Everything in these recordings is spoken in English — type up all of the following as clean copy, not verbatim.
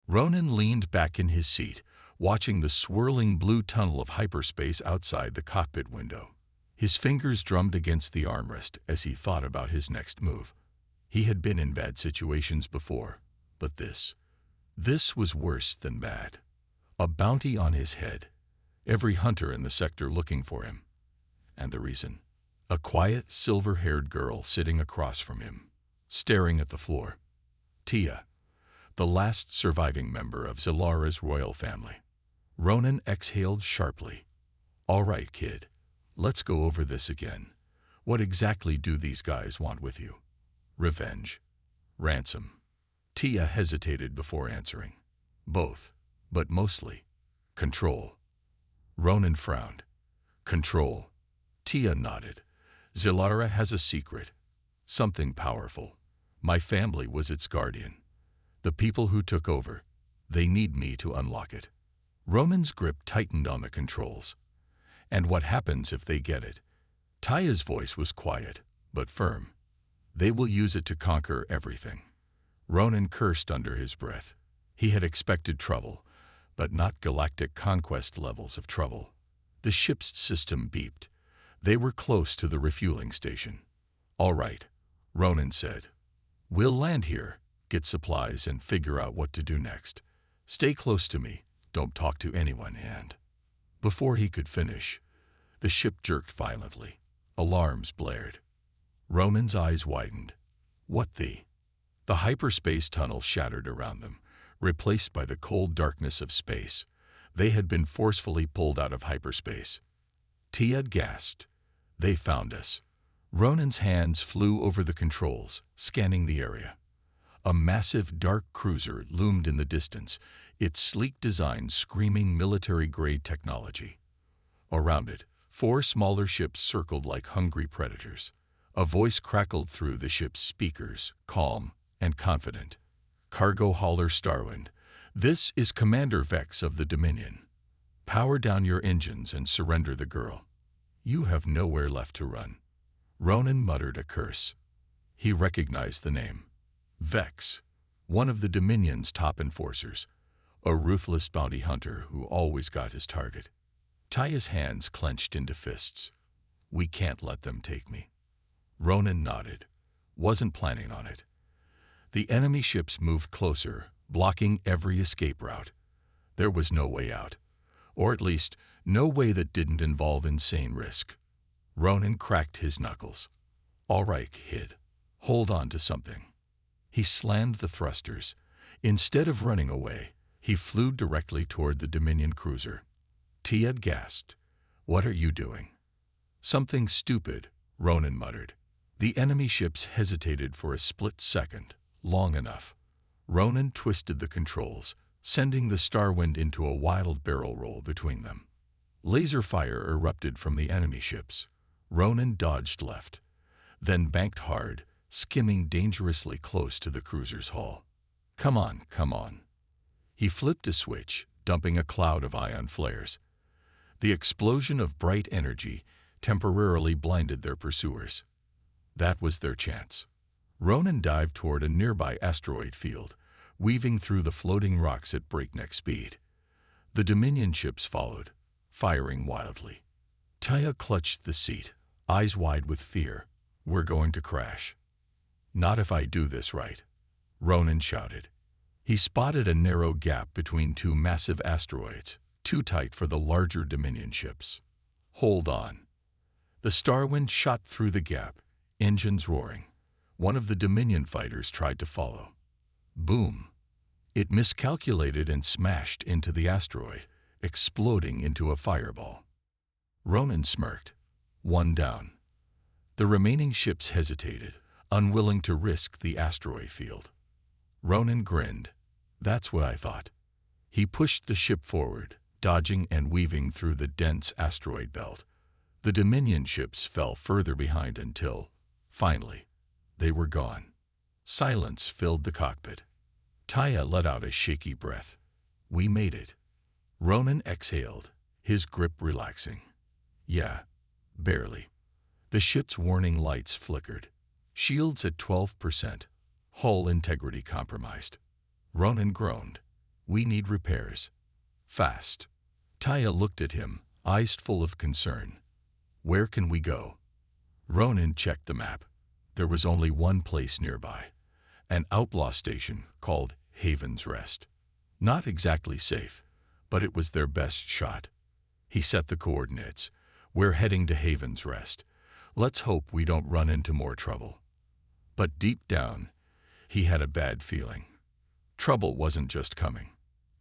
Ronan leaned back in his seat, watching the swirling blue tunnel of hyperspace outside the cockpit window. His fingers drummed against the armrest as he thought about his next move. He had been in bad situations before, but this was worse than bad. A bounty on his head, every hunter in the sector looking for him. And the reason? A quiet, silver-haired girl sitting across from him, staring at the floor. Tia, the last surviving member of Zilara's royal family. Ronan exhaled sharply. All right, kid. Let's go over this again. What exactly do these guys want with you? Revenge? Ransom? Tia hesitated before answering. Both, but mostly control. Ronan frowned. Control. Tia nodded. Zilara has a secret. Something powerful. My family was its guardian. The people who took over, they need me to unlock it. Ronan's grip tightened on the controls. And what happens if they get it? Tia's voice was quiet, but firm. They will use it to conquer everything. Ronan cursed under his breath. He had expected trouble, but not galactic conquest levels of trouble. The ship's system beeped. They were close to the refueling station. All right, Ronan said. We'll land here, get supplies, and figure out what to do next. Stay close to me, don't talk to anyone, and... Before he could finish, the ship jerked violently. Alarms blared. Ronan's eyes widened. What the? The hyperspace tunnel shattered around them, replaced by the cold darkness of space. They had been forcefully pulled out of hyperspace. Tia gasped. They found us. Ronan's hands flew over the controls, scanning the area. A massive dark cruiser loomed in the distance, its sleek design screaming military-grade technology. Around it, 4 smaller ships circled like hungry predators. A voice crackled through the ship's speakers, calm and confident. Cargo hauler Starwind, this is Commander Vex of the Dominion. Power down your engines and surrender the girl. You have nowhere left to run. Ronan muttered a curse. He recognized the name. Vex, one of the Dominion's top enforcers, a ruthless bounty hunter who always got his target. Tia's hands clenched into fists. We can't let them take me. Ronan nodded. Wasn't planning on it. The enemy ships moved closer, blocking every escape route. There was no way out, or at least no way that didn't involve insane risk. Ronan cracked his knuckles. All right, kid. Hold on to something. He slammed the thrusters. Instead of running away, he flew directly toward the Dominion cruiser. Tia gasped. What are you doing? Something stupid, Ronan muttered. The enemy ships hesitated for a split second, long enough. Ronan twisted the controls, sending the Starwind into a wild barrel roll between them. Laser fire erupted from the enemy ships. Ronan dodged left, then banked hard, skimming dangerously close to the cruiser's hull. Come on, come on. He flipped a switch, dumping a cloud of ion flares. The explosion of bright energy temporarily blinded their pursuers. That was their chance. Ronan dived toward a nearby asteroid field, weaving through the floating rocks at breakneck speed. The Dominion ships followed, firing wildly. Tia clutched the seat, eyes wide with fear. We're going to crash. Not if I do this right, Ronan shouted. He spotted a narrow gap between 2 massive asteroids, too tight for the larger Dominion ships. Hold on. The Starwind shot through the gap, engines roaring. One of the Dominion fighters tried to follow. Boom. It miscalculated and smashed into the asteroid, exploding into a fireball. Ronan smirked. 1 down. The remaining ships hesitated, unwilling to risk the asteroid field. Ronan grinned. That's what I thought. He pushed the ship forward, dodging and weaving through the dense asteroid belt. The Dominion ships fell further behind until, finally, they were gone. Silence filled the cockpit. Tia let out a shaky breath. We made it. Ronan exhaled, his grip relaxing. Yeah, barely. The ship's warning lights flickered. Shields at 12%. Hull integrity compromised. Ronan groaned. We need repairs. Fast. Taya looked at him, eyes full of concern. Where can we go? Ronan checked the map. There was only one place nearby. An outlaw station called Haven's Rest. Not exactly safe, but it was their best shot. He set the coordinates. We're heading to Haven's Rest. Let's hope we don't run into more trouble. But deep down, he had a bad feeling. Trouble wasn't just coming.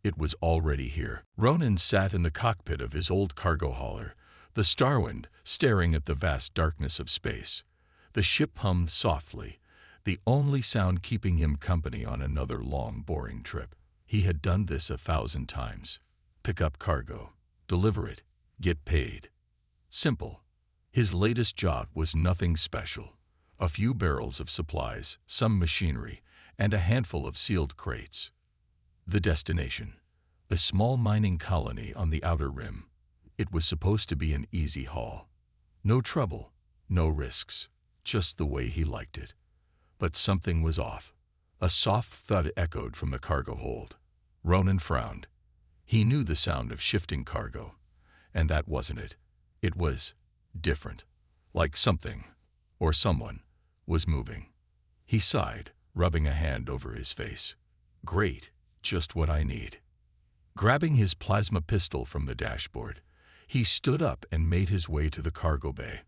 It was already here. Ronan sat in the cockpit of his old cargo hauler, the Starwind staring at the vast darkness of space. The ship hummed softly, the only sound keeping him company on another long, boring trip. He had done this 1,000 times. Pick up cargo, deliver it, get paid. Simple. His latest job was nothing special. A few barrels of supplies, some machinery, and a handful of sealed crates. The destination. A small mining colony on the outer rim. It was supposed to be an easy haul. No trouble, no risks, just the way he liked it. But something was off. A soft thud echoed from the cargo hold. Ronan frowned. He knew the sound of shifting cargo. And that wasn't it. It was different. Like something, or someone, was moving. He sighed, rubbing a hand over his face. Great, just what I need. Grabbing his plasma pistol from the dashboard, he stood up and made his way to the cargo bay.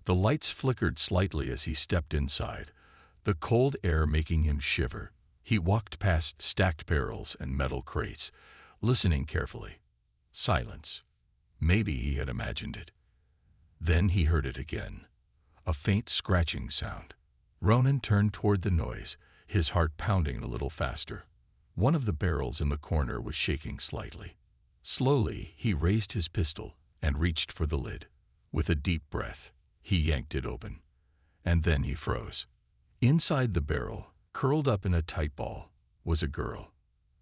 The lights flickered slightly as he stepped inside, the cold air making him shiver. He walked past stacked barrels and metal crates, listening carefully. Silence. Maybe he had imagined it. Then he heard it again. A faint scratching sound. Ronan turned toward the noise, his heart pounding a little faster. One of the barrels in the corner was shaking slightly. Slowly, he raised his pistol and reached for the lid. With a deep breath, he yanked it open. And then he froze. Inside the barrel, curled up in a tight ball, was a girl.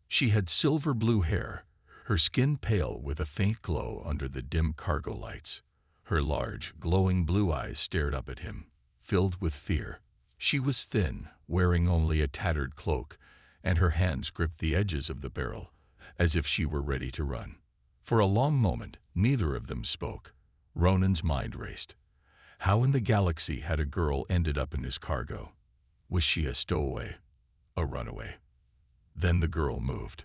She had silver blue hair, her skin pale with a faint glow under the dim cargo lights. Her large, glowing blue eyes stared up at him, filled with fear. She was thin, wearing only a tattered cloak, and her hands gripped the edges of the barrel, as if she were ready to run. For a long moment, neither of them spoke. Ronan's mind raced. How in the galaxy had a girl ended up in his cargo? Was she a stowaway? A runaway? Then the girl moved.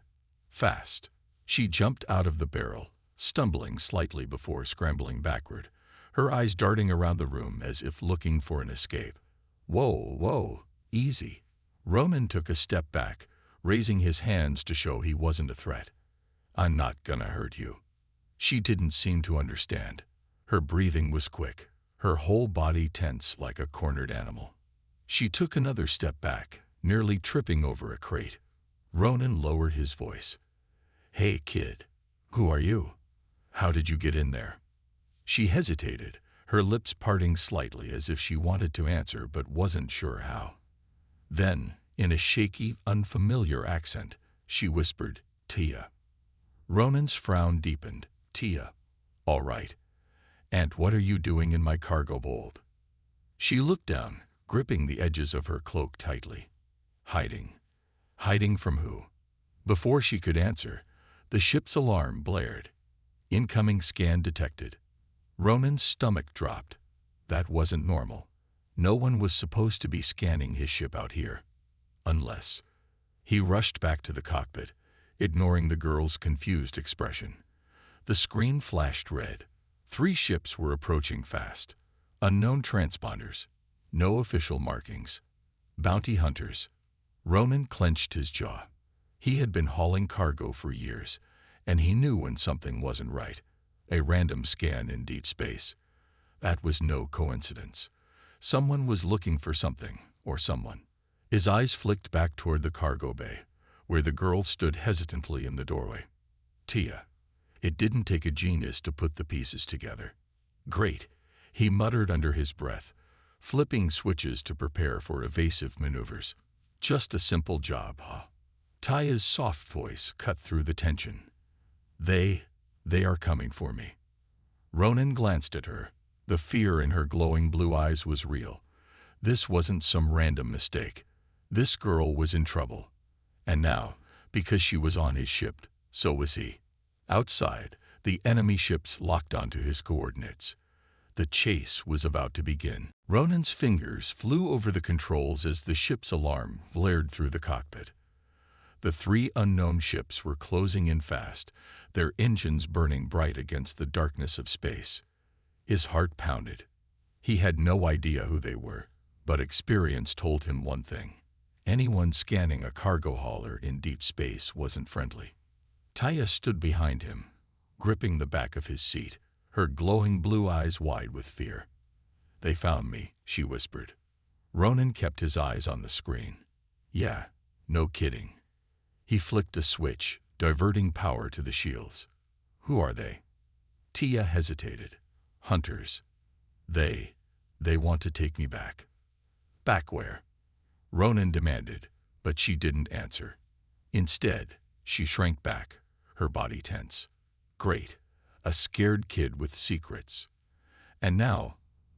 Fast. She jumped out of the barrel, stumbling slightly before scrambling backward, her eyes darting around the room as if looking for an escape. Whoa, whoa, easy. Ronan took a step back, raising his hands to show he wasn't a threat. I'm not gonna hurt you. She didn't seem to understand. Her breathing was quick, her whole body tense like a cornered animal. She took another step back, nearly tripping over a crate. Ronan lowered his voice. Hey, kid. Who are you? How did you get in there? She hesitated, her lips parting slightly as if she wanted to answer but wasn't sure how. Then, in a shaky, unfamiliar accent, she whispered, Tia. Ronan's frown deepened. Tia. All right. And what are you doing in my cargo hold? She looked down, gripping the edges of her cloak tightly. Hiding. Hiding from who? Before she could answer, the ship's alarm blared. Incoming scan detected. Ronan's stomach dropped. That wasn't normal. No one was supposed to be scanning his ship out here. Unless. He rushed back to the cockpit, ignoring the girl's confused expression. The screen flashed red. 3 ships were approaching fast. Unknown transponders. No official markings. Bounty hunters. Ronan clenched his jaw. He had been hauling cargo for years, and he knew when something wasn't right. A random scan in deep space. That was no coincidence. Someone was looking for something, or someone. His eyes flicked back toward the cargo bay, where the girl stood hesitantly in the doorway. Tia. It didn't take a genius to put the pieces together. Great, he muttered under his breath, flipping switches to prepare for evasive maneuvers. Just a simple job, huh? Taya's soft voice cut through the tension. They are coming for me. Ronan glanced at her. The fear in her glowing blue eyes was real. This wasn't some random mistake. This girl was in trouble. And now, Because she was on his ship, so was he. Outside, the enemy ships locked onto his coordinates. The chase was about to begin. Ronan's fingers flew over the controls as the ship's alarm blared through the cockpit. The three unknown ships were closing in fast, their engines burning bright against the darkness of space. His heart pounded. He had no idea who they were, but experience told him one thing. Anyone scanning a cargo hauler in deep space wasn't friendly. Taya stood behind him, gripping the back of his seat, her glowing blue eyes wide with fear. "They found me," she whispered. Ronan kept his eyes on the screen. "Yeah, no kidding." He flicked a switch, diverting power to the shields. "Who are they?" Tia hesitated. "Hunters. They want to take me back." "Back where?" Ronan demanded, but she didn't answer. Instead, she shrank back, her body tense. Great, a scared kid with secrets. And now,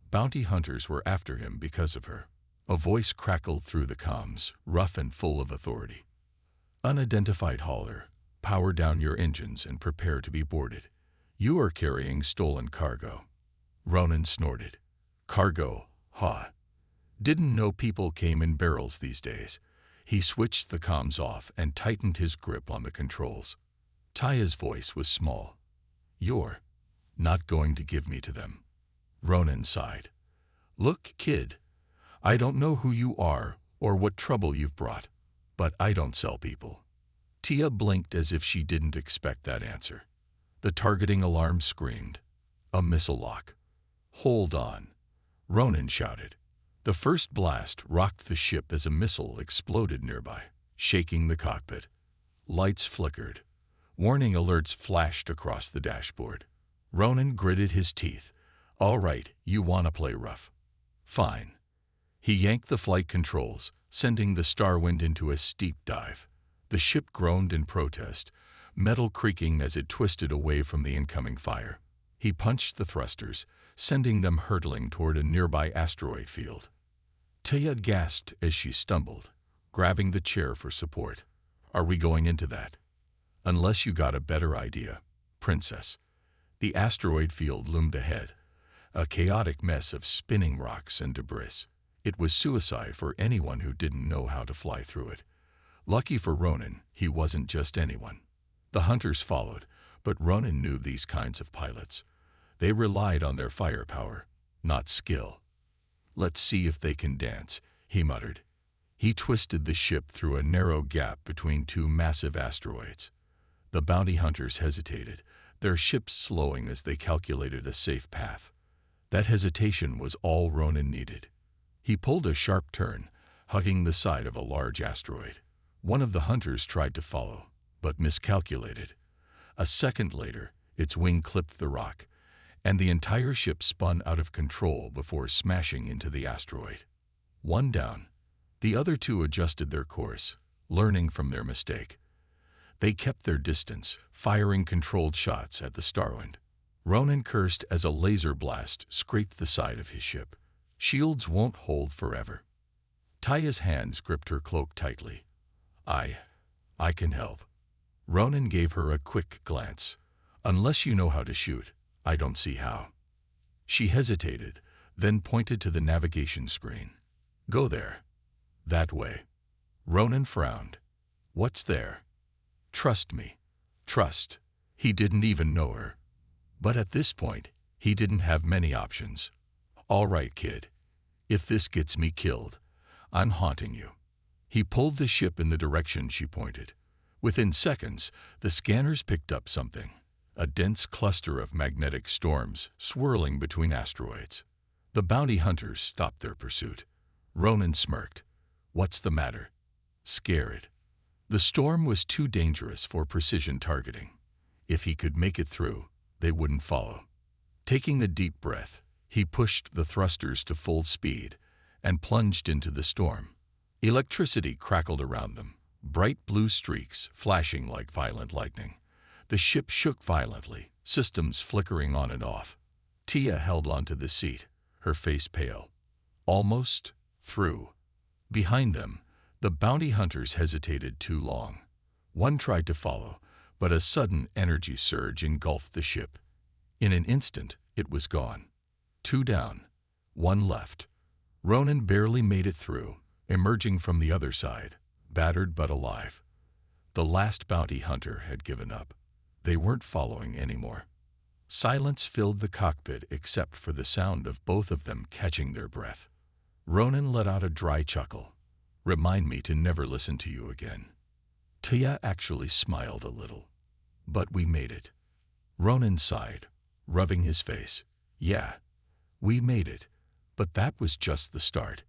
bounty hunters were after him because of her. A voice crackled through the comms, rough and full of authority. "Unidentified hauler, power down your engines and prepare to be boarded. You are carrying stolen cargo." Ronan snorted. "Cargo, huh? Didn't know people came in barrels these days." He switched the comms off and tightened his grip on the controls. Taya's voice was small. "You're not going to give me to them." Ronan sighed. "Look, kid, I don't know who you are or what trouble you've brought, but I don't sell people." Tia blinked as if she didn't expect that answer. The targeting alarm screamed. "A missile lock." "Hold on," Ronan shouted. The first blast rocked the ship as a missile exploded nearby, shaking the cockpit. Lights flickered. Warning alerts flashed across the dashboard. Ronan gritted his teeth. "All right, you want to play rough. Fine." He yanked the flight controls, sending the Starwind into a steep dive. The ship groaned in protest, metal creaking as it twisted away from the incoming fire. He punched the thrusters, sending them hurtling toward a nearby asteroid field. Tia gasped as she stumbled, grabbing the chair for support. "Are we going into that?" "Unless you got a better idea, princess." The asteroid field loomed ahead, a chaotic mess of spinning rocks and debris. It was suicide for anyone who didn't know how to fly through it. Lucky for Ronan, he wasn't just anyone. The hunters followed, but Ronan knew these kinds of pilots. They relied on their firepower, not skill. "Let's see if they can dance," he muttered. He twisted the ship through a narrow gap between two massive asteroids. The bounty hunters hesitated, their ships slowing as they calculated a safe path. That hesitation was all Ronan needed. He pulled a sharp turn, hugging the side of a large asteroid. One of the hunters tried to follow, but miscalculated. A second later, its wing clipped the rock, and the entire ship spun out of control before smashing into the asteroid. One down, the other two adjusted their course, learning from their mistake. They kept their distance, firing controlled shots at the Starwind. Ronan cursed as a laser blast scraped the side of his ship. "Shields won't hold forever." Taya's hands gripped her cloak tightly. I can help." Ronan gave her a quick glance. "Unless you know how to shoot, I don't see how." She hesitated, then pointed to the navigation screen. "Go there. That way." Ronan frowned. "What's there?" "Trust me." Trust. He didn't even know her. But at this point, he didn't have many options. "All right, kid. If this gets me killed, I'm haunting you." He pulled the ship in the direction she pointed. Within seconds, the scanners picked up something. A dense cluster of magnetic storms swirling between asteroids. The bounty hunters stopped their pursuit. Ronan smirked. "What's the matter?" "Scared." The storm was too dangerous for precision targeting. If he could make it through, they wouldn't follow. Taking a deep breath, he pushed the thrusters to full speed and plunged into the storm. Electricity crackled around them, bright blue streaks flashing like violent lightning. The ship shook violently, systems flickering on and off. Tia held onto the seat, her face pale. Almost through. Behind them, the bounty hunters hesitated too long. One tried to follow, but a sudden energy surge engulfed the ship. In an instant, it was gone. 2 down, 1 left. Ronan barely made it through, emerging from the other side, battered but alive. The last bounty hunter had given up. They weren't following anymore. Silence filled the cockpit except for the sound of both of them catching their breath. Ronan let out a dry chuckle. Remind me to never listen to you again. Tia actually smiled a little. But we made it. Ronan sighed, rubbing his face. Yeah, we made it. But that was just the start.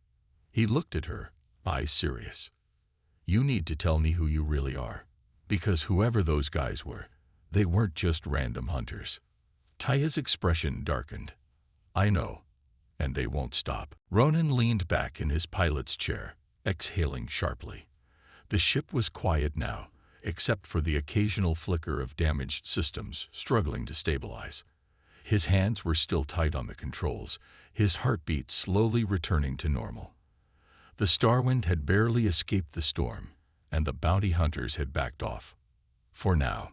He looked at her, eyes serious. You need to tell me who you really are. Because whoever those guys were, they weren't just random hunters. Taya's expression darkened. I know. And they won't stop. Ronan leaned back in his pilot's chair, exhaling sharply. The ship was quiet now, except for the occasional flicker of damaged systems struggling to stabilize. His hands were still tight on the controls, his heartbeat slowly returning to normal. The Starwind had barely escaped the storm, and the bounty hunters had backed off. For now.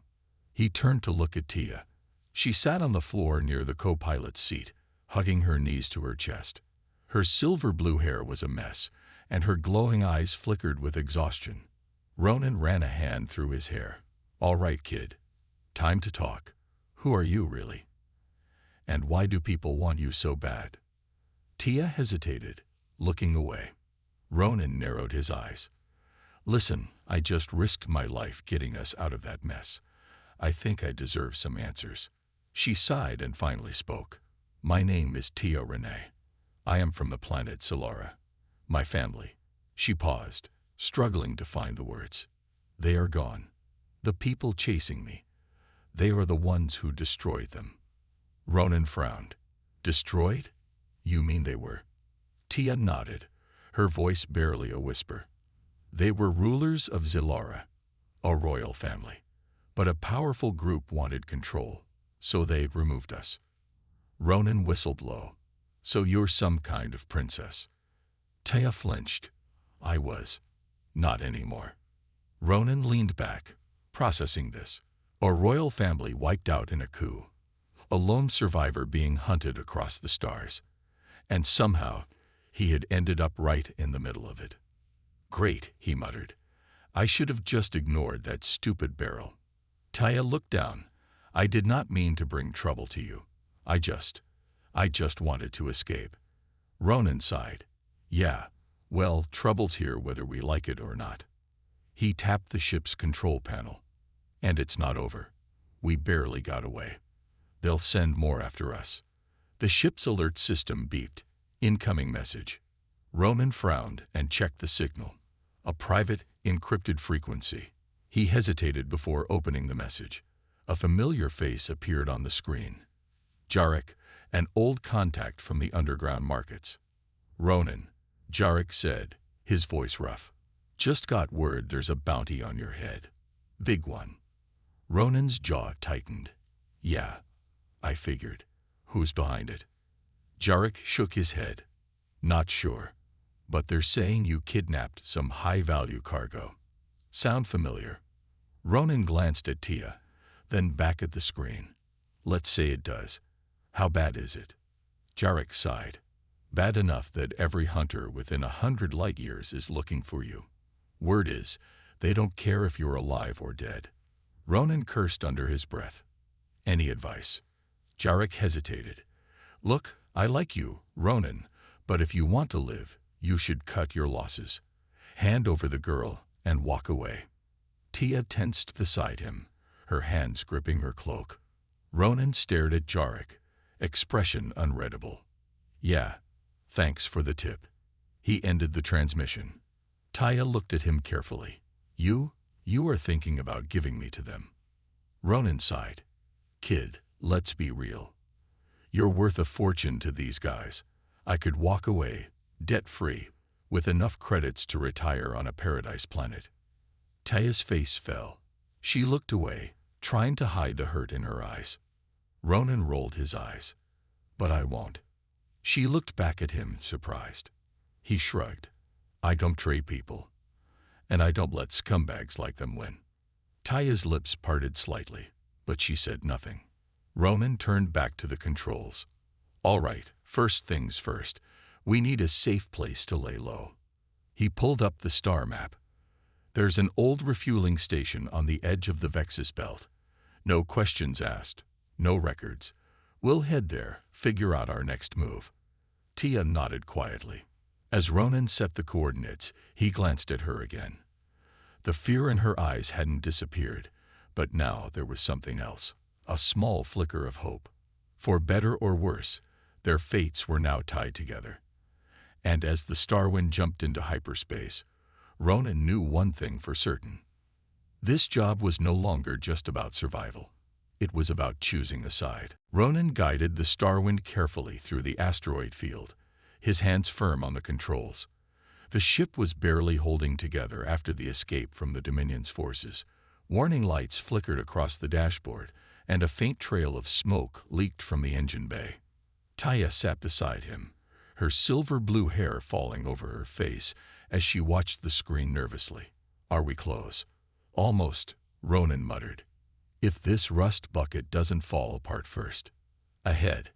He turned to look at Tia. She sat on the floor near the co-pilot's seat, hugging her knees to her chest. Her silver-blue hair was a mess, and her glowing eyes flickered with exhaustion. Ronan ran a hand through his hair. All right, kid. Time to talk. Who are you, really? And why do people want you so bad? Tia hesitated, looking away. Ronan narrowed his eyes. Listen, I just risked my life getting us out of that mess. I think I deserve some answers. She sighed and finally spoke. My name is Tia Renee. I am from the planet Solara. My family. She paused, struggling to find the words. They are gone. The people chasing me. They are the ones who destroyed them. Ronan frowned. Destroyed? You mean they were? Tia nodded, her voice barely a whisper. They were rulers of Zilara, a royal family. But a powerful group wanted control, so they removed us. Ronan whistled low. So you're some kind of princess. Tia flinched. I was. Not anymore. Ronan leaned back, processing this. A royal family wiped out in a coup. A lone survivor being hunted across the stars. And somehow, he had ended up right in the middle of it. Great, he muttered. I should have just ignored that stupid barrel. Tia looked down. I did not mean to bring trouble to you. I just wanted to escape. Ronan sighed. Yeah, well, trouble's here whether we like it or not. He tapped the ship's control panel. And it's not over. We barely got away. They'll send more after us. The ship's alert system beeped. Incoming message. Ronan frowned and checked the signal. A private, encrypted frequency. He hesitated before opening the message. A familiar face appeared on the screen. Jarek, an old contact from the underground markets. Ronan, Jarek said, his voice rough. Just got word there's a bounty on your head. Big one. Ronan's jaw tightened. Yeah, I figured. Who's behind it? Jarek shook his head. Not sure. But they're saying you kidnapped some high-value cargo. Sound familiar? Ronan glanced at Tia, then back at the screen. Let's say it does. How bad is it? Jarek sighed. Bad enough that every hunter within 100 light-years is looking for you. Word is, they don't care if you're alive or dead. Ronan cursed under his breath. Any advice? Jarek hesitated. Look, I like you, Ronan, but if you want to live, you should cut your losses. Hand over the girl and walk away. Tia tensed beside him, her hands gripping her cloak. Ronan stared at Jarek, expression unreadable. Yeah, thanks for the tip. He ended the transmission. Tia looked at him carefully. You are thinking about giving me to them. Ronan sighed. Kid, let's be real. You're worth a fortune to these guys. I could walk away, debt-free, with enough credits to retire on a paradise planet. Tia's face fell. She looked away, trying to hide the hurt in her eyes. Ronan rolled his eyes. But I won't. She looked back at him, surprised. He shrugged. I don't trade people. And I don't let scumbags like them win. Taya's lips parted slightly, but she said nothing. Ronan turned back to the controls. All right, first things first. We need a safe place to lay low. He pulled up the star map. There's an old refueling station on the edge of the Vexus belt. No questions asked, no records. We'll head there, figure out our next move. Tia nodded quietly. As Ronan set the coordinates, he glanced at her again. The fear in her eyes hadn't disappeared, but now there was something else, a small flicker of hope. For better or worse, their fates were now tied together. And as the Starwind jumped into hyperspace, Ronan knew one thing for certain. This job was no longer just about survival. It was about choosing a side. Ronan guided the Starwind carefully through the asteroid field, his hands firm on the controls. The ship was barely holding together after the escape from the Dominion's forces. Warning lights flickered across the dashboard, and a faint trail of smoke leaked from the engine bay. Taya sat beside him, her silver-blue hair falling over her face as she watched the screen nervously. Are we close? Almost, Ronan muttered. If this rust bucket doesn't fall apart first. Ahead,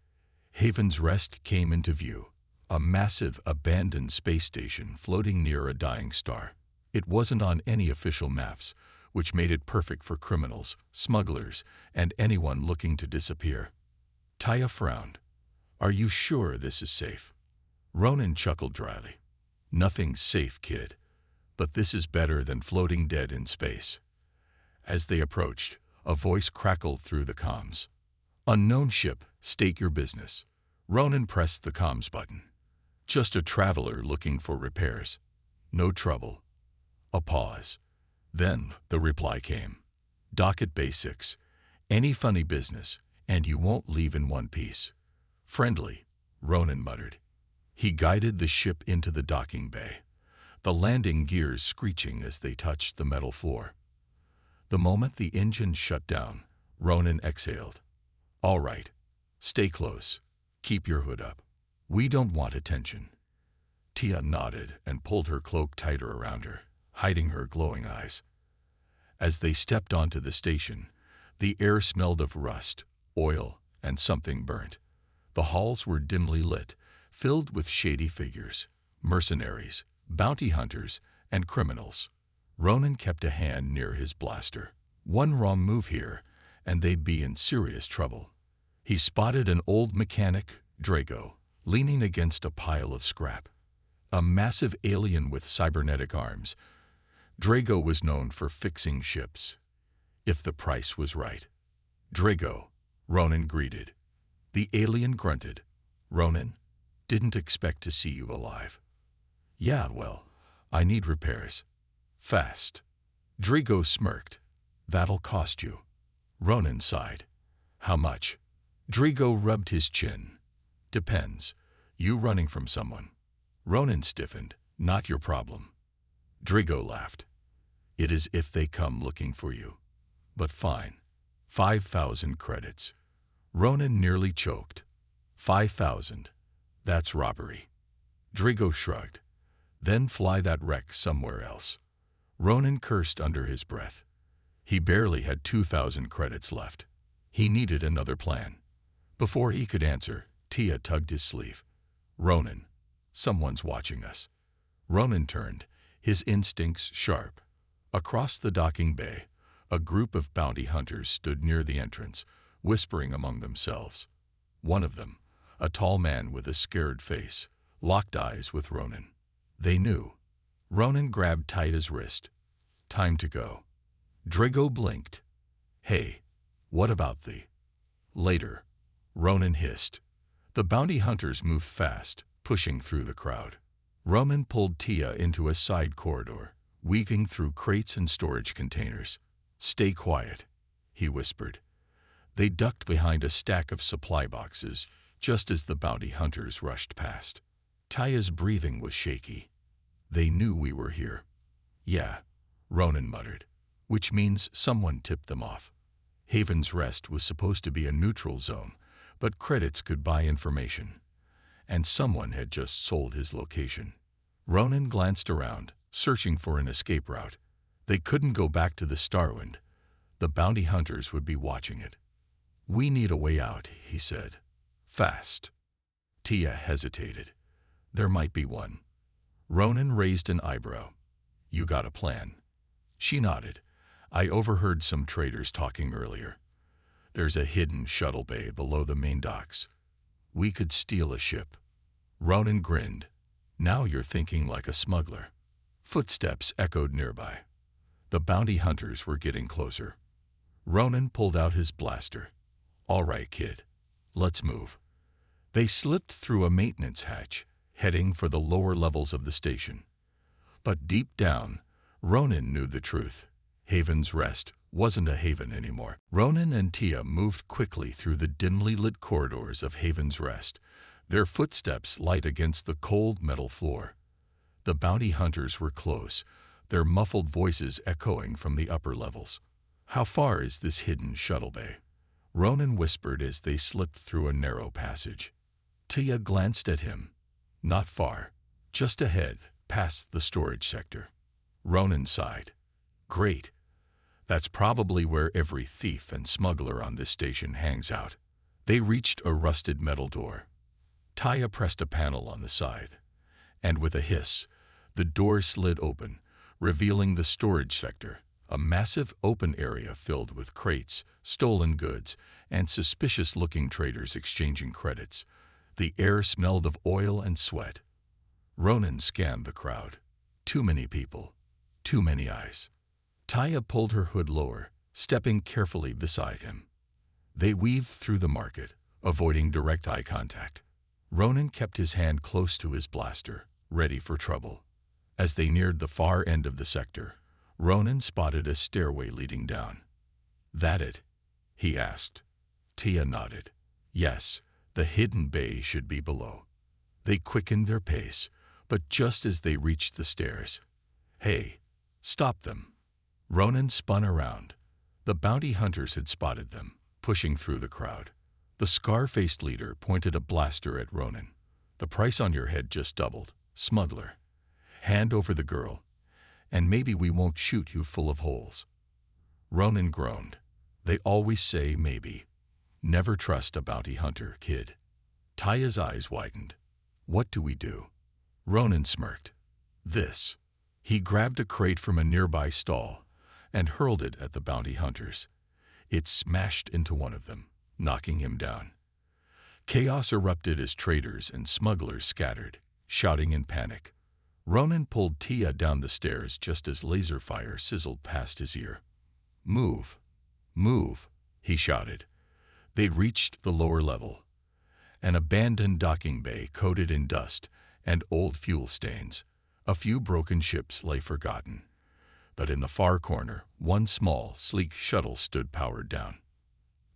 Haven's Rest came into view, a massive abandoned space station floating near a dying star. It wasn't on any official maps, which made it perfect for criminals, smugglers, and anyone looking to disappear. Taya frowned. Are you sure this is safe? Ronan chuckled dryly. Nothing's safe, kid, but this is better than floating dead in space. As they approached, a voice crackled through the comms. Unknown ship, state your business. Ronan pressed the comms button. Just a traveler looking for repairs. No trouble. A pause. Then the reply came. Dock at Bay 6. Any funny business, and you won't leave in one piece. Friendly, Ronan muttered. He guided the ship into the docking bay, the landing gears screeching as they touched the metal floor. The moment the engine shut down, Ronan exhaled. All right, stay close. Keep your hood up. We don't want attention. Tia nodded and pulled her cloak tighter around her, hiding her glowing eyes. As they stepped onto the station, the air smelled of rust, oil, and something burnt. The halls were dimly lit, filled with shady figures, mercenaries, bounty hunters, and criminals. Ronan kept a hand near his blaster. One wrong move here, and they'd be in serious trouble. He spotted an old mechanic, Drago, leaning against a pile of scrap. A massive alien with cybernetic arms. Drago was known for fixing ships, if the price was right. Drago, Ronan greeted. The alien grunted. Ronan, didn't expect to see you alive. Yeah, well, I need repairs. Fast. Drago smirked. That'll cost you. Ronan sighed. How much? Drago rubbed his chin. Depends. You running from someone. Ronan stiffened. Not your problem. Drago laughed. It is if they come looking for you. But fine. 5,000 credits. Ronan nearly choked. 5,000. That's robbery. Drago shrugged. Then fly that wreck somewhere else. Ronan cursed under his breath. He barely had 2,000 credits left. He needed another plan. Before he could answer, Tia tugged his sleeve. Ronan, someone's watching us. Ronan turned, his instincts sharp. Across the docking bay, a group of bounty hunters stood near the entrance, whispering among themselves. One of them, a tall man with a scared face, locked eyes with Ronan. They knew. Ronan grabbed Taya's wrist. Time to go. Drago blinked. Hey, what about the... Later, Ronan hissed. The bounty hunters moved fast, pushing through the crowd. Ronan pulled Tia into a side corridor, weaving through crates and storage containers. Stay quiet, he whispered. They ducked behind a stack of supply boxes, just as the bounty hunters rushed past. Taya's breathing was shaky. They knew we were here. Yeah, Ronan muttered, which means someone tipped them off. Haven's Rest was supposed to be a neutral zone, but credits could buy information. And someone had just sold his location. Ronan glanced around, searching for an escape route. They couldn't go back to the Starwind, The bounty hunters would be watching it. "We need a way out," he said. "Fast." Tia hesitated. "There might be one." Ronan raised an eyebrow. "You got a plan?" She nodded. "I overheard some traders talking earlier. There's a hidden shuttle bay below the main docks. We could steal a ship." Ronan grinned. "Now you're thinking like a smuggler." Footsteps echoed nearby. The bounty hunters were getting closer. Ronan pulled out his blaster. "All right, kid. Let's move." They slipped through a maintenance hatch, heading for the lower levels of the station. But deep down, Ronan knew the truth. Haven's Rest wasn't a haven anymore. Ronan and Tia moved quickly through the dimly lit corridors of Haven's Rest, their footsteps light against the cold metal floor. The bounty hunters were close, their muffled voices echoing from the upper levels. "How far is this hidden shuttle bay?" Ronan whispered as they slipped through a narrow passage. Tia glanced at him. "Not far. Just ahead, past the storage sector." Ronan sighed. "Great. That's probably where every thief and smuggler on this station hangs out." They reached a rusted metal door. Tia pressed a panel on the side, and with a hiss, the door slid open, revealing the storage sector, a massive open area filled with crates, stolen goods, and suspicious-looking traders exchanging credits. The air smelled of oil and sweat. Ronan scanned the crowd. Too many people. Too many eyes. Tia pulled her hood lower, stepping carefully beside him. They weaved through the market, avoiding direct eye contact. Ronan kept his hand close to his blaster, ready for trouble. As they neared the far end of the sector, Ronan spotted a stairway leading down. "That it?" he asked. Tia nodded. "Yes, the hidden bay should be below." They quickened their pace, but just as they reached the stairs, "Hey, stop them." Ronan spun around. The bounty hunters had spotted them, pushing through the crowd. The scar-faced leader pointed a blaster at Ronan. "The price on your head just doubled, smuggler. Hand over the girl, and maybe we won't shoot you full of holes." Ronan groaned. "They always say maybe. Never trust a bounty hunter, kid." Tia's eyes widened. "What do we do?" Ronan smirked. "This." He grabbed a crate from a nearby stall and hurled it at the bounty hunters. It smashed into one of them, knocking him down. Chaos erupted as traders and smugglers scattered, shouting in panic. Ronan pulled Tia down the stairs just as laser fire sizzled past his ear. "Move! Move!" he shouted. They reached the lower level. An abandoned docking bay coated in dust and old fuel stains. A few broken ships lay forgotten. But in the far corner, one small, sleek shuttle stood powered down.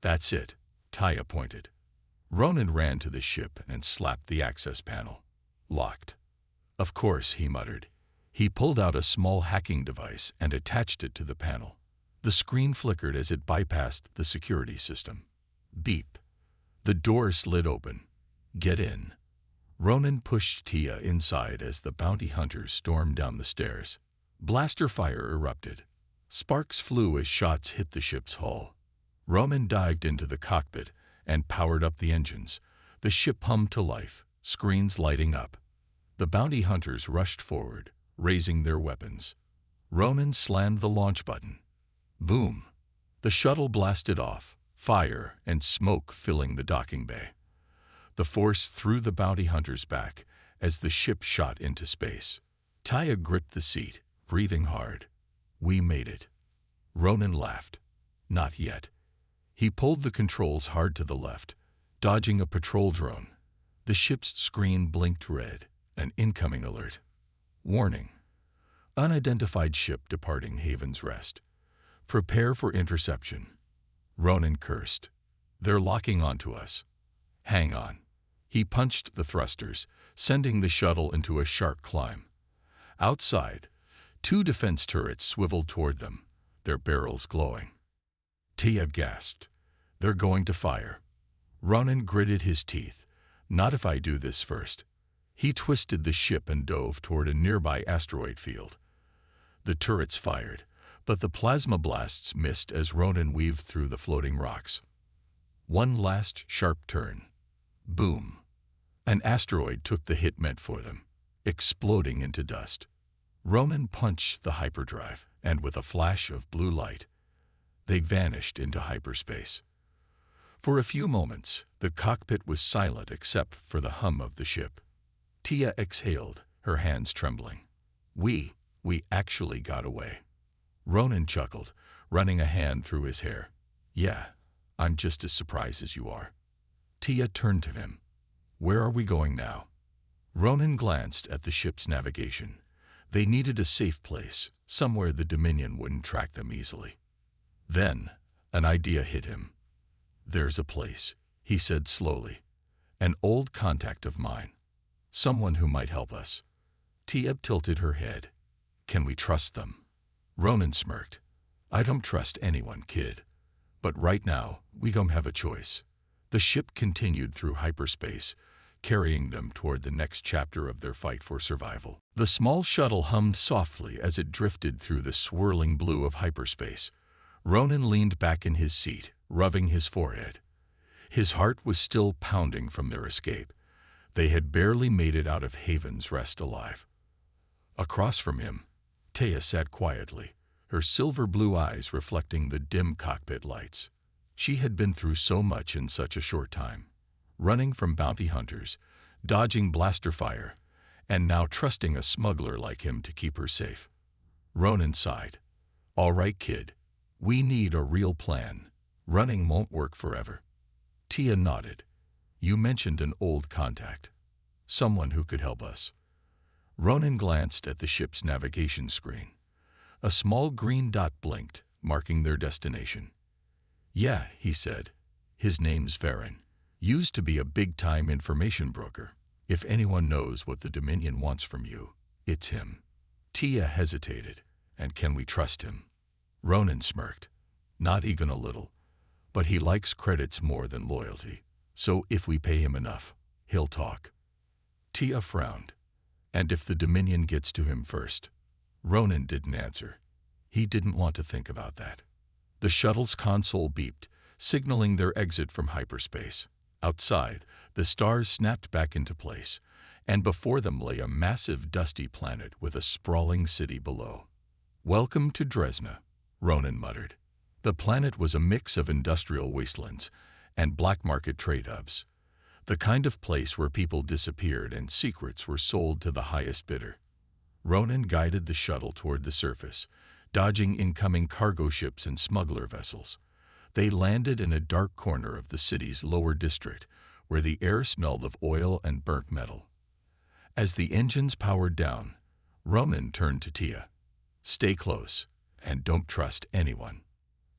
"That's it," Tia pointed. Ronan ran to the ship and slapped the access panel. "Locked." "Of course," he muttered. He pulled out a small hacking device and attached it to the panel. The screen flickered as it bypassed the security system. Beep. The door slid open. "Get in." Ronan pushed Tia inside as the bounty hunters stormed down the stairs. Blaster fire erupted. Sparks flew as shots hit the ship's hull. Ronan dived into the cockpit and powered up the engines. The ship hummed to life, screens lighting up. The bounty hunters rushed forward, raising their weapons. Ronan slammed the launch button. Boom! The shuttle blasted off, fire and smoke filling the docking bay. The force threw the bounty hunters back as the ship shot into space. Tia gripped the seat, breathing hard. "We made it." Ronan laughed. "Not yet." He pulled the controls hard to the left, dodging a patrol drone. The ship's screen blinked red, an incoming alert. "Warning. Unidentified ship departing Haven's Rest. Prepare for interception." Ronan cursed. "They're locking onto us." "Hang on." He punched the thrusters, sending the shuttle into a sharp climb. Outside, two defense turrets swiveled toward them, their barrels glowing. Tia gasped. "They're going to fire." Ronan gritted his teeth. "Not if I do this first." He twisted the ship and dove toward a nearby asteroid field. The turrets fired, But the plasma blasts missed as Ronan weaved through the floating rocks. One last sharp turn. Boom. An asteroid took the hit meant for them, exploding into dust. Ronan punched the hyperdrive, and with a flash of blue light, they vanished into hyperspace. For a few moments, the cockpit was silent except for the hum of the ship. Tia exhaled, her hands trembling. We actually got away. Ronan chuckled, running a hand through his hair. Yeah, I'm just as surprised as you are. Tia turned to him. Where are we going now? Ronan glanced at the ship's navigation. They needed a safe place, somewhere the Dominion wouldn't track them easily. Then, an idea hit him. There's a place, he said slowly. An old contact of mine. Someone who might help us. Tia tilted her head. Can we trust them? Ronan smirked. I don't trust anyone, kid. But right now, we don't have a choice. The ship continued through hyperspace, carrying them toward the next chapter of their fight for survival. The small shuttle hummed softly as it drifted through the swirling blue of hyperspace. Ronan leaned back in his seat, rubbing his forehead. His heart was still pounding from their escape. They had barely made it out of Haven's Rest alive. Across from him, Tia sat quietly, her silver-blue eyes reflecting the dim cockpit lights. She had been through so much in such a short time, running from bounty hunters, dodging blaster fire, and now trusting a smuggler like him to keep her safe. Ronan sighed. All right, kid. We need a real plan. Running won't work forever. Tia nodded. You mentioned an old contact. Someone who could help us. Ronan glanced at the ship's navigation screen. A small green dot blinked, marking their destination. Yeah, he said. His name's Varen. Used to be a big-time information broker. If anyone knows what the Dominion wants from you, it's him. Tia hesitated. And can we trust him? Ronan smirked. Not even a little. But he likes credits more than loyalty. So if we pay him enough, he'll talk. Tia frowned. And if the Dominion gets to him first? Ronan didn't answer. He didn't want to think about that. The shuttle's console beeped, signaling their exit from hyperspace. Outside, the stars snapped back into place, and before them lay a massive dusty planet with a sprawling city below. Welcome to Dresna, Ronan muttered. The planet was a mix of industrial wastelands and black market trade hubs, the kind of place where people disappeared and secrets were sold to the highest bidder. Ronan guided the shuttle toward the surface, dodging incoming cargo ships and smuggler vessels. They landed in a dark corner of the city's lower district, where the air smelled of oil and burnt metal. As the engines powered down, Ronan turned to Tia. Stay close, and don't trust anyone.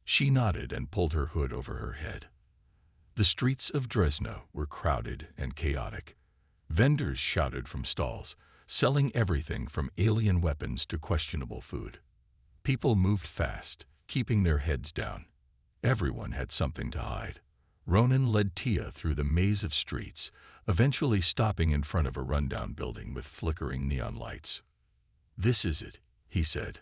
She nodded and pulled her hood over her head. The streets of Dresna were crowded and chaotic. Vendors shouted from stalls, selling everything from alien weapons to questionable food. People moved fast, keeping their heads down. Everyone had something to hide. Ronan led Tia through the maze of streets, eventually stopping in front of a rundown building with flickering neon lights. This is it, he said.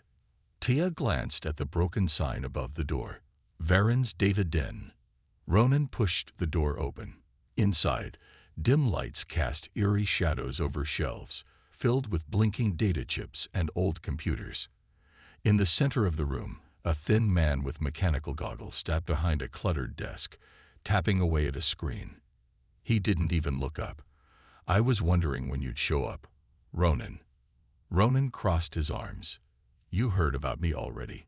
Tia glanced at the broken sign above the door. Varen's Data Den. Ronan pushed the door open. Inside, dim lights cast eerie shadows over shelves, filled with blinking data chips and old computers. In the center of the room, a thin man with mechanical goggles sat behind a cluttered desk, tapping away at a screen. He didn't even look up. I was wondering when you'd show up. Ronan. Ronan crossed his arms. You heard about me already.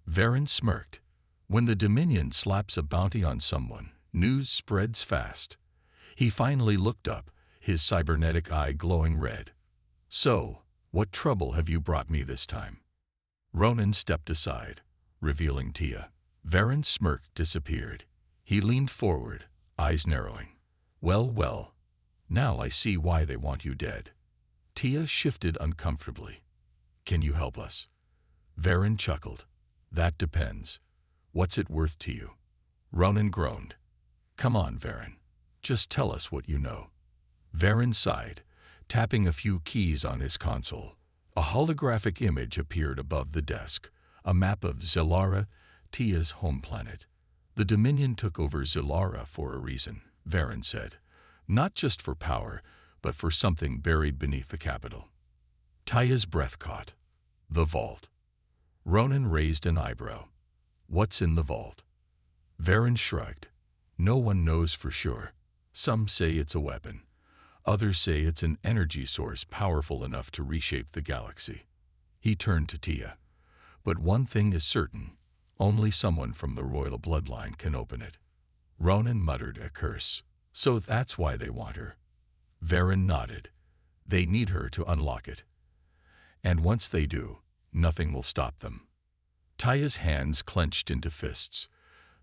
Varen smirked. When the Dominion slaps a bounty on someone, news spreads fast. He finally looked up, his cybernetic eye glowing red. So, what trouble have you brought me this time? Ronan stepped aside, revealing Tia. Varen's smirk disappeared. He leaned forward, eyes narrowing. Well, now I see why they want you dead. Tia shifted uncomfortably. Can you help us? Varen chuckled. That depends. What's it worth to you? Ronan groaned. Come on, Varen. Just tell us what you know. Varen sighed, tapping a few keys on his console. A holographic image appeared above the desk, a map of Zilara, Tia's home planet. The Dominion took over Zilara for a reason, Varen said. Not just for power, but for something buried beneath the capital. Tia's breath caught. The vault. Ronan raised an eyebrow. What's in the vault? Varen shrugged. No one knows for sure. Some say it's a weapon. Others say it's an energy source powerful enough to reshape the galaxy. He turned to Tia. But one thing is certain. Only someone from the royal bloodline can open it. Ronan muttered a curse. So that's why they want her. Varen nodded. They need her to unlock it. And once they do, nothing will stop them. Tia's hands clenched into fists.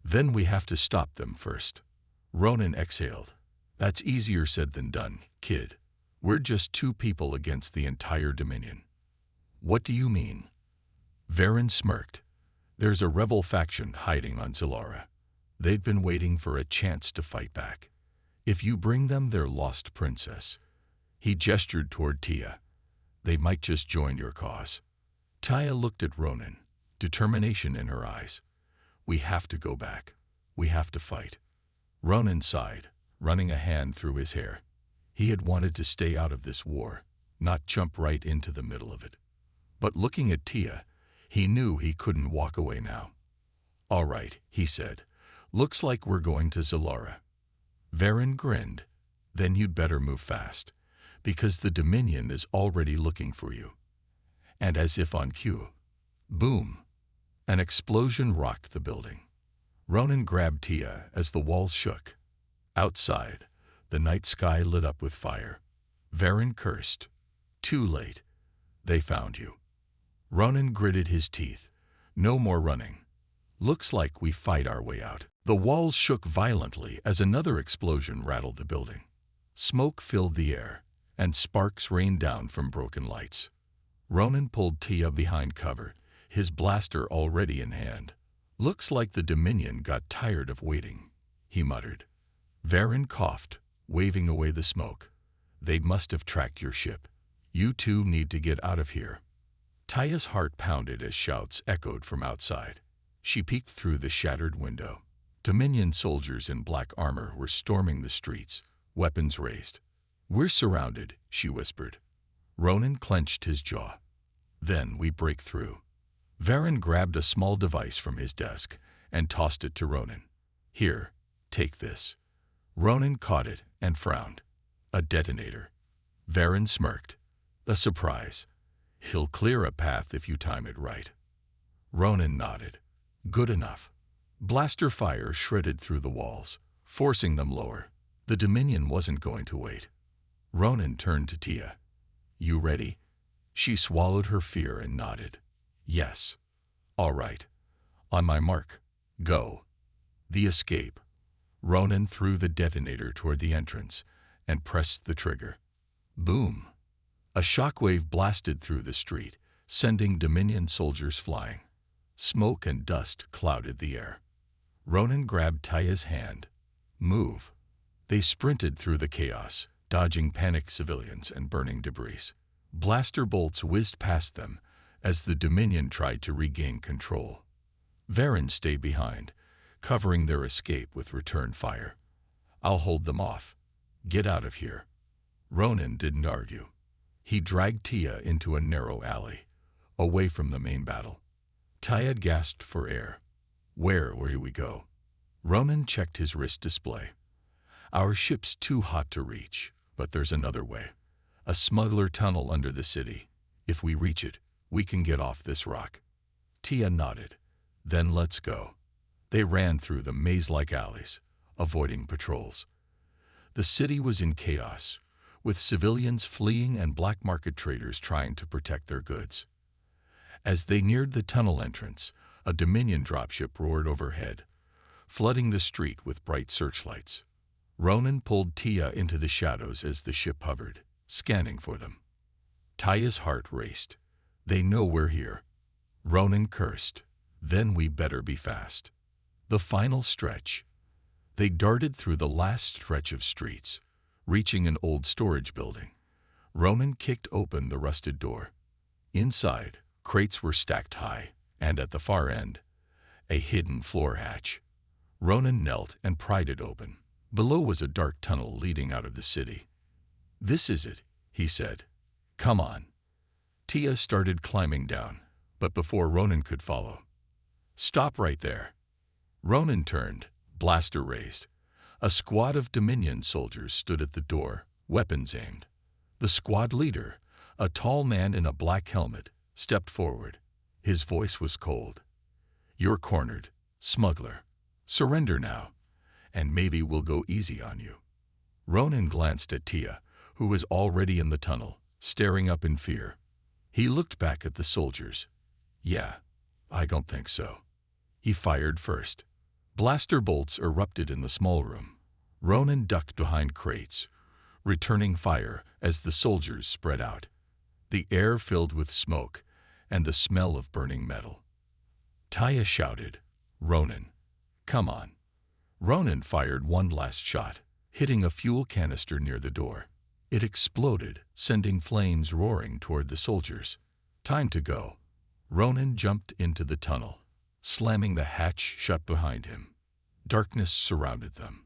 Then we have to stop them first. Ronan exhaled. That's easier said than done, kid. We're just two people against the entire Dominion. What do you mean? Varen smirked. There's a rebel faction hiding on Zilara. They've been waiting for a chance to fight back. If you bring them their lost princess. He gestured toward Tia. They might just join your cause. Tia looked at Ronan, determination in her eyes. We have to go back. We have to fight. Ronan sighed, running a hand through his hair. He had wanted to stay out of this war, not jump right into the middle of it. But looking at Tia, he knew he couldn't walk away now. All right, he said. Looks like we're going to Zilara. Varen grinned. Then you'd better move fast, because the Dominion is already looking for you. And as if on cue, boom! An explosion rocked the building. Ronan grabbed Tia as the walls shook. Outside, the night sky lit up with fire. Varen cursed. Too late. They found you. Ronan gritted his teeth. No more running. Looks like we fight our way out. The walls shook violently as another explosion rattled the building. Smoke filled the air, and sparks rained down from broken lights. Ronan pulled Tia behind cover, his blaster already in hand. Looks like the Dominion got tired of waiting, he muttered. Varen coughed, waving away the smoke. They must have tracked your ship. You two need to get out of here. Tia's heart pounded as shouts echoed from outside. She peeked through the shattered window. Dominion soldiers in black armor were storming the streets, weapons raised. We're surrounded, she whispered. Ronan clenched his jaw. Then we break through. Varen grabbed a small device from his desk and tossed it to Ronan. Here, take this. Ronan caught it and frowned. A detonator. Varen smirked. A surprise. He'll clear a path if you time it right. Ronan nodded. Good enough. Blaster fire shredded through the walls, forcing them lower. The Dominion wasn't going to wait. Ronan turned to Tia. You ready? She swallowed her fear and nodded. Yes. All right. On my mark. Go. The escape. Ronan threw the detonator toward the entrance and pressed the trigger. Boom. A shockwave blasted through the street, sending Dominion soldiers flying. Smoke and dust clouded the air. Ronan grabbed Tia's hand. Move. They sprinted through the chaos, dodging panicked civilians and burning debris. Blaster bolts whizzed past them as the Dominion tried to regain control. Varen stayed behind, covering their escape with return fire. I'll hold them off. Get out of here. Ronan didn't argue. He dragged Tia into a narrow alley, away from the main battle. Tia gasped for air. Where do we go? Ronan checked his wrist display. Our ship's too hot to reach, but there's another way. A smuggler tunnel under the city. If we reach it, we can get off this rock. Tia nodded. Then let's go. They ran through the maze-like alleys, avoiding patrols. The city was in chaos, with civilians fleeing and black market traders trying to protect their goods. As they neared the tunnel entrance, a Dominion dropship roared overhead, flooding the street with bright searchlights. Ronan pulled Tia into the shadows as the ship hovered, scanning for them. Tia's heart raced. They know we're here. Ronan cursed. Then we better be fast. The final stretch. They darted through the last stretch of streets, reaching an old storage building. Ronan kicked open the rusted door. Inside, crates were stacked high, And at the far end, a hidden floor hatch. Ronan knelt and pried it open. Below was a dark tunnel leading out of the city. "This is it," he said. "Come on." Tia started climbing down, but before Ronan could follow. "Stop right there." Ronan turned, blaster raised. A squad of Dominion soldiers stood at the door, weapons aimed. The squad leader, a tall man in a black helmet, stepped forward. His voice was cold. "You're cornered, smuggler. Surrender now, and maybe we'll go easy on you." Ronan glanced at Tia, who was already in the tunnel, staring up in fear. He looked back at the soldiers. "Yeah, I don't think so." He fired first. Blaster bolts erupted in the small room. Ronan ducked behind crates, returning fire as the soldiers spread out. The air filled with smoke and the smell of burning metal. Tia shouted, "Ronan, come on." Ronan fired one last shot, hitting a fuel canister near the door. It exploded, sending flames roaring toward the soldiers. "Time to go." Ronan jumped into the tunnel, slamming the hatch shut behind him. Darkness surrounded them.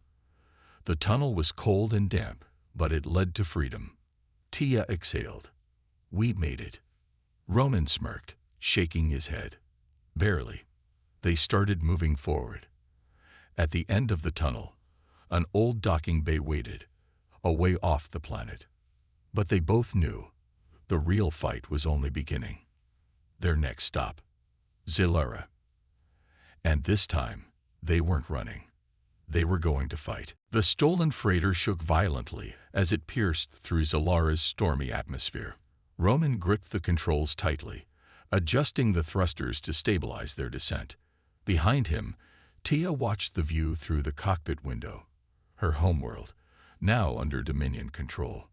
The tunnel was cold and damp, but it led to freedom. Tia exhaled. "We made it." Ronan smirked, shaking his head. "Barely." They started moving forward. At the end of the tunnel, an old docking bay waited, away off the planet. But they both knew the real fight was only beginning. Their next stop, Zilara. And this time, they weren't running. They were going to fight. The stolen freighter shook violently as it pierced through Zilara's stormy atmosphere. Ronan gripped the controls tightly, adjusting the thrusters to stabilize their descent. Behind him, Tia watched the view through the cockpit window. Her homeworld, now under Dominion control.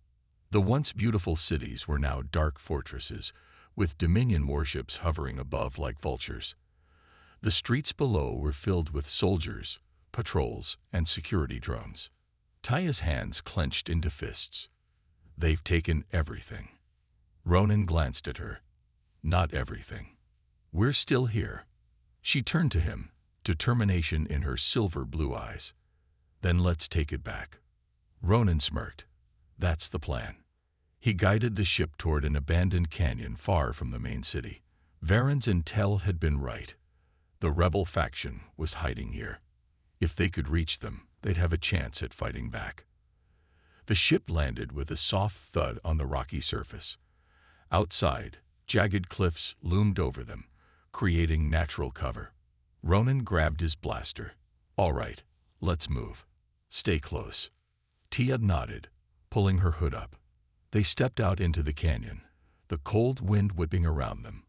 The once beautiful cities were now dark fortresses, with Dominion warships hovering above like vultures. The streets below were filled with soldiers, patrols, and security drones. Tia's hands clenched into fists. "They've taken everything." Ronan glanced at her. "Not everything. We're still here." She turned to him, determination in her silver-blue eyes. "Then let's take it back." Ronan smirked. "That's the plan." He guided the ship toward an abandoned canyon far from the main city. Varen's intel had been right. The rebel faction was hiding here. If they could reach them, they'd have a chance at fighting back. The ship landed with a soft thud on the rocky surface. Outside, jagged cliffs loomed over them, creating natural cover. Ronan grabbed his blaster. "All right, let's move. Stay close." Tia nodded, pulling her hood up. They stepped out into the canyon, the cold wind whipping around them.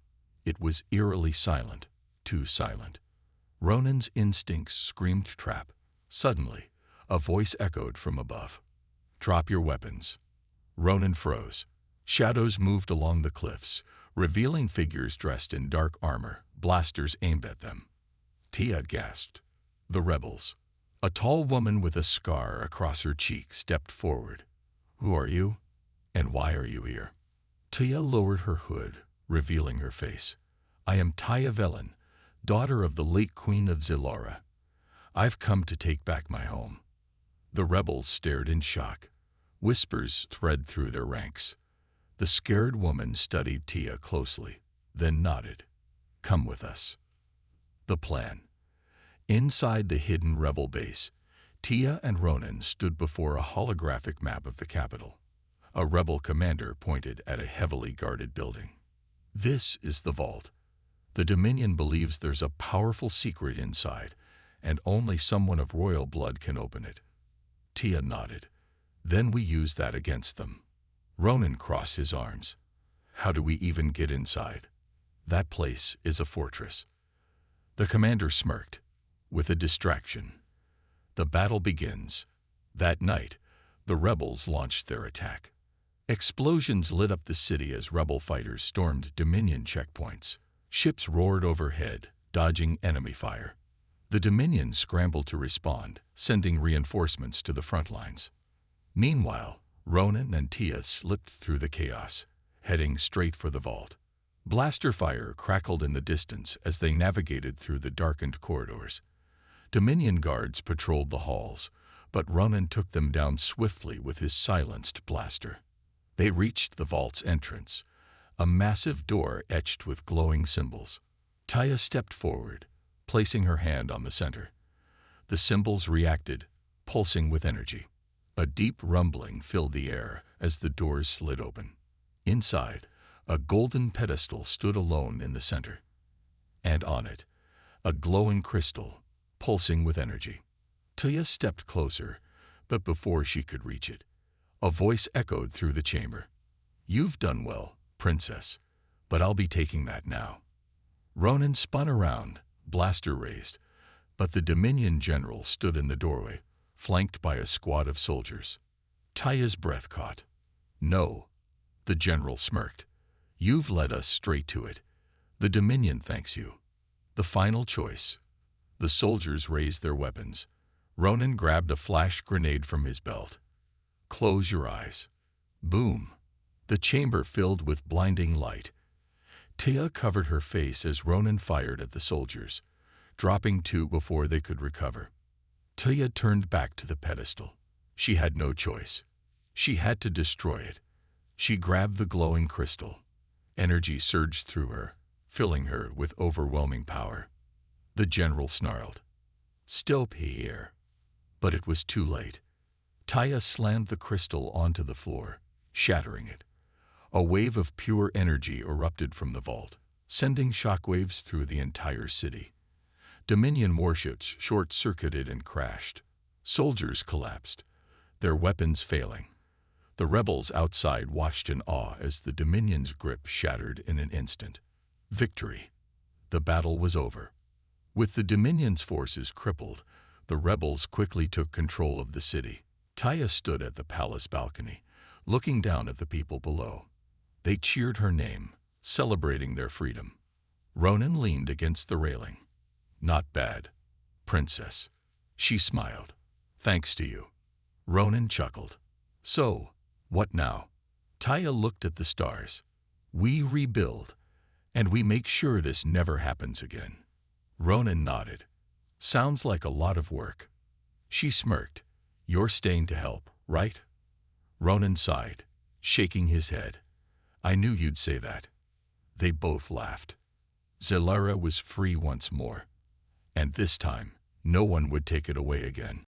It was eerily silent, too silent. Ronan's instincts screamed trap. Suddenly, a voice echoed from above. "Drop your weapons." Ronan froze. Shadows moved along the cliffs, revealing figures dressed in dark armor, blasters aimed at them. Tia gasped. The rebels. A tall woman with a scar across her cheek stepped forward. "Who are you? And why are you here?" Tia lowered her hood, revealing her face. "I am Tia Velen, daughter of the late Queen of Zilara. I've come to take back my home." The rebels stared in shock. Whispers thread through their ranks. The scared woman studied Tia closely, then nodded. "Come with us." The plan. Inside the hidden rebel base, Tia and Ronan stood before a holographic map of the capital. A rebel commander pointed at a heavily guarded building. "This is the vault. The Dominion believes there's a powerful secret inside, and only someone of royal blood can open it." Tia nodded. "Then we use that against them." Ronan crossed his arms. "How do we even get inside?" "That place is a fortress." The commander smirked. "With a distraction. The battle begins." That night, the rebels launched their attack. Explosions lit up the city as rebel fighters stormed Dominion checkpoints. Ships roared overhead, dodging enemy fire. The Dominion scrambled to respond, sending reinforcements to the front lines. Meanwhile, Ronan and Tia slipped through the chaos, heading straight for the vault. Blaster fire crackled in the distance as they navigated through the darkened corridors. Dominion guards patrolled the halls, but Ronan took them down swiftly with his silenced blaster. They reached the vault's entrance, a massive door etched with glowing symbols. Taya stepped forward, placing her hand on the center. The symbols reacted, pulsing with energy. A deep rumbling filled the air as the doors slid open. Inside, a golden pedestal stood alone in the center, and on it, a glowing crystal, pulsing with energy. Taya stepped closer, but before she could reach it, a voice echoed through the chamber. "You've done well, Princess, but I'll be taking that now." Ronan spun around, blaster raised, but the Dominion general stood in the doorway, flanked by a squad of soldiers. Taya's breath caught. "No," the general smirked. "You've led us straight to it. The Dominion thanks you." The final choice. The soldiers raised their weapons. Ronan grabbed a flash grenade from his belt. "Close your eyes." Boom. The chamber filled with blinding light. Taya covered her face as Ronan fired at the soldiers, dropping two before they could recover. Taya turned back to the pedestal. She had no choice. She had to destroy it. She grabbed the glowing crystal. Energy surged through her, filling her with overwhelming power. The general snarled, "Stop here." But it was too late. Taya slammed the crystal onto the floor, shattering it. A wave of pure energy erupted from the vault, sending shockwaves through the entire city. Dominion warships short-circuited and crashed. Soldiers collapsed, their weapons failing. The rebels outside watched in awe as the Dominion's grip shattered in an instant. Victory. The battle was over. With the Dominion's forces crippled, the rebels quickly took control of the city. Taya stood at the palace balcony, looking down at the people below. They cheered her name, celebrating their freedom. Ronan leaned against the railing. "Not bad, Princess." She smiled. "Thanks to you." Ronan chuckled. "So, what now?" Taya looked at the stars. "We rebuild, and we make sure this never happens again." Ronan nodded. "Sounds like a lot of work." She smirked. "You're staying to help, right?" Ronan sighed, shaking his head. "I knew you'd say that." They both laughed. Zellara was free once more, and this time, no one would take it away again.